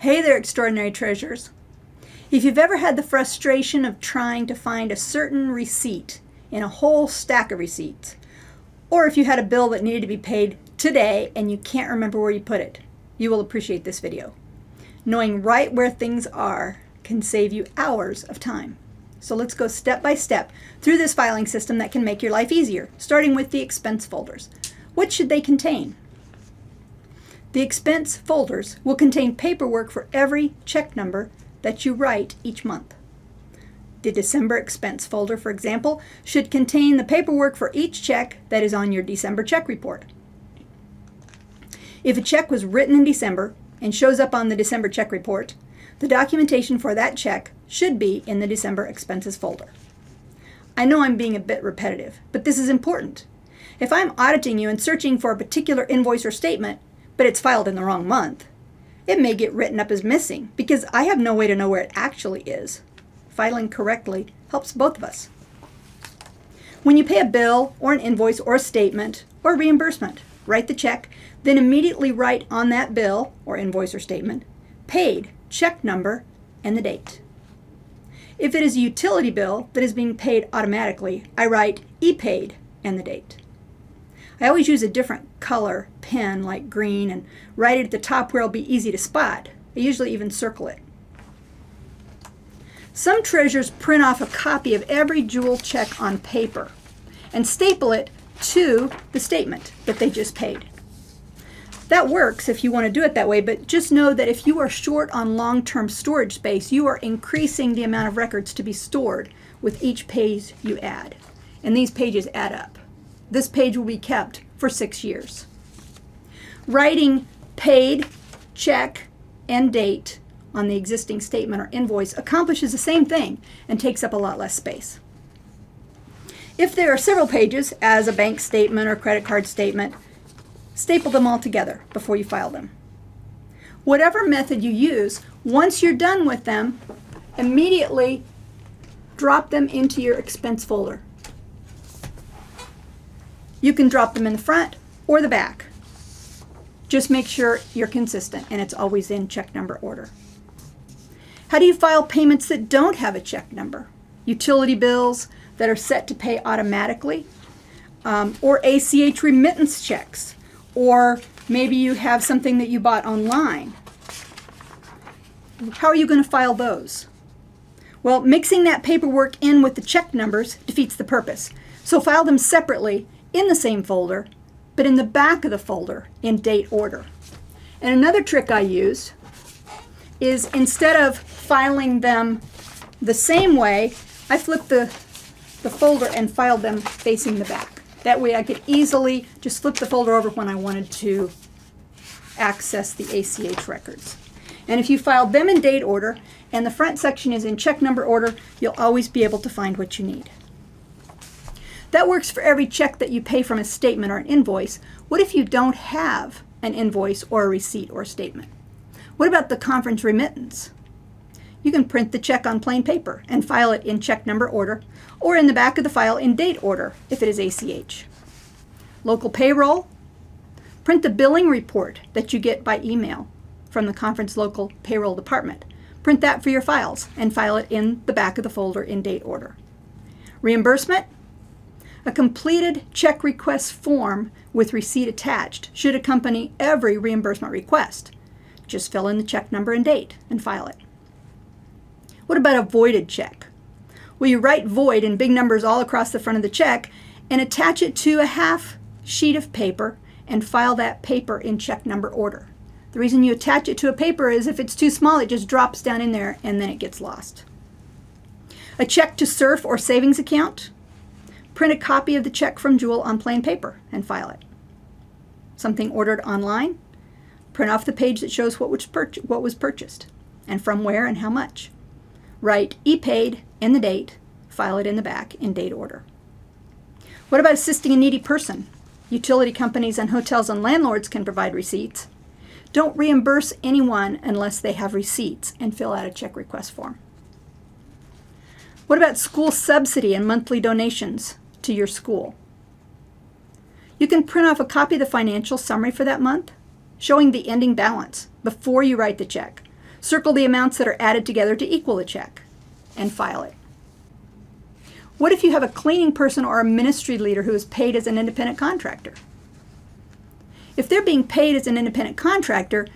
Hey there, extraordinary treasures. If you've ever had the frustration of trying to find a certain receipt in a whole stack of receipts, or if you had a bill that needed to be paid today and you can't remember where you put it, you will appreciate this video. Knowing right where things are can save you hours of time. So let's go step by step through this filing system that can make your life easier, starting with the expense folders. What should they contain? The expense folders will contain paperwork for every check number that you write each month. The December expense folder, for example, should contain the paperwork for each check that is on your December check report. If a check was written in December and shows up on the December check report, the documentation for that check should be in the December expenses folder. I know I'm being a bit repetitive, but this is important. If I'm auditing you and searching for a particular invoice or statement, but it's filed in the wrong month, it may get written up as missing because I have no way to know where it actually is. Filing correctly helps both of us. When you pay a bill or an invoice or a statement or reimbursement, write the check, then immediately write on that bill or invoice or statement, paid, check number, and the date. If it is a utility bill that is being paid automatically, I write e-paid and the date. I always use a different color pen like green and write it at the top where it'll be easy to spot. I usually even circle it. Some treasurers print off a copy of every jewel check on paper and staple it to the statement that they just paid. That works if you want to do it that way, but just know that if you are short on long-term storage space, you are increasing the amount of records to be stored with each page you add. And these pages add up. This page will be kept for 6 years. Writing paid, check, and date on the existing statement or invoice accomplishes the same thing and takes up a lot less space. If there are several pages, as a bank statement or credit card statement, staple them all together before you file them. Whatever method you use, once you're done with them, immediately drop them into your expense folder. You can drop them in the front or the back. Just make sure you're consistent and it's always in check number order. How do you file payments that don't have a check number? Utility bills that are set to pay automatically, or ACH remittance checks, or maybe you have something that you bought online. How are you going to file those? Well, mixing that paperwork in with the check numbers defeats the purpose. So file them separately in the same folder, but in the back of the folder in date order. And another trick I use is instead of filing them the same way, I flip the folder and file them facing the back. That way I could easily just flip the folder over when I wanted to access the ACH records. And if you filed them in date order and the front section is in check number order, you'll always be able to find what you need. That works for every check that you pay from a statement or an invoice. What if you don't have an invoice or a receipt or a statement? What about the conference remittance? You can print the check on plain paper and file it in check number order or in the back of the file in date order if it is ACH. Local payroll, print the billing report that you get by email from the conference local payroll department. Print that for your files and file it in the back of the folder in date order. Reimbursement, a completed check request form with receipt attached should accompany every reimbursement request. Just fill in the check number and date and file it. What about a voided check? Well, you write void in big numbers all across the front of the check and attach it to a half sheet of paper and file that paper in check number order. The reason you attach it to a paper is if it's too small, it just drops down in there and then it gets lost. A check to SURF or savings account, print a copy of the check from Jewel on plain paper and file it. Something ordered online, print off the page that shows what was purchased and from where and how much. Write e-paid and the date, file it in the back in date order. What about assisting a needy person? Utility companies and hotels and landlords can provide receipts. Don't reimburse anyone unless they have receipts and fill out a check request form. What about school subsidy and monthly donations to your school? You can print off a copy of the financial summary for that month, showing the ending balance before you write the check, Circle the amounts that are added together to equal a check and file it. What if you have a cleaning person or a ministry leader who is paid as an independent contractor? If they're being paid as an independent contractor,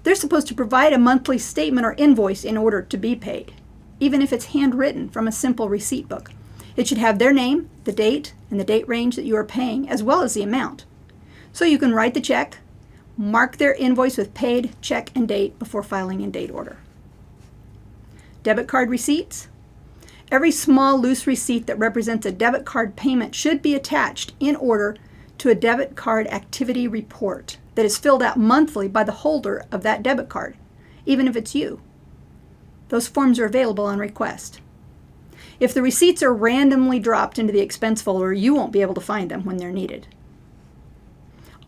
they're supposed to provide a monthly statement or invoice in order to be paid, even if it's handwritten from a simple receipt book. It should have their name, the date, and the date range that you are paying, as well as the amount. So you can write the check, mark their invoice with paid, check, and date before filing in date order. Debit card receipts. Every small loose receipt that represents a debit card payment should be attached in order to a debit card activity report that is filled out monthly by the holder of that debit card, even if it's you. Those forms are available on request. If the receipts are randomly dropped into the expense folder, you won't be able to find them when they're needed.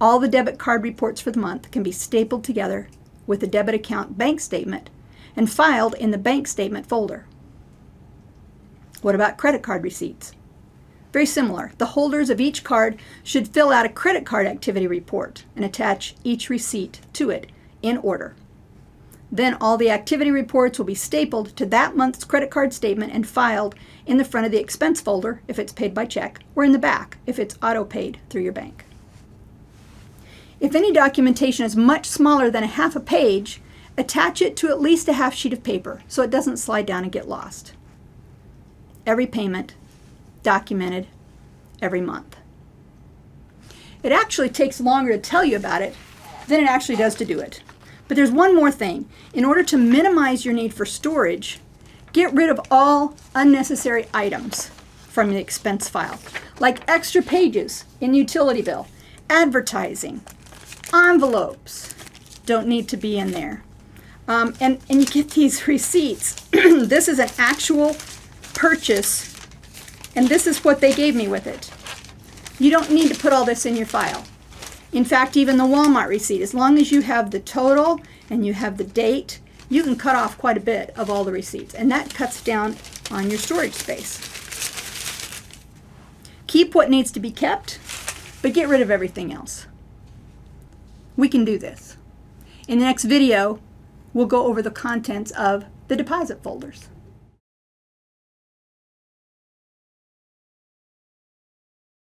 All the debit card reports for the month can be stapled together with the debit account bank statement and filed in the bank statement folder. What about credit card receipts? Very similar. The holders of each card should fill out a credit card activity report and attach each receipt to it in order. Then all the activity reports will be stapled to that month's credit card statement and filed in the front of the expense folder if it's paid by check, or in the back if it's auto-paid through your bank. If any documentation is much smaller than a half a page, attach it to at least a half sheet of paper so it doesn't slide down and get lost. Every payment documented every month. It actually takes longer to tell you about it than it actually does to do it. But there's one more thing. In order to minimize your need for storage, get rid of all unnecessary items from the expense file, like extra pages in utility bill, advertising, envelopes don't need to be in there. And you get these receipts. This is an actual purchase, and this is what they gave me with it. You don't need to put all this in your file. In fact, even the Walmart receipt, as long as you have the total and you have the date, you can cut off quite a bit of all the receipts, and that cuts down on your storage space. Keep what needs to be kept, but get rid of everything else. We can do this. In the next video, we'll go over the contents of the deposit folders.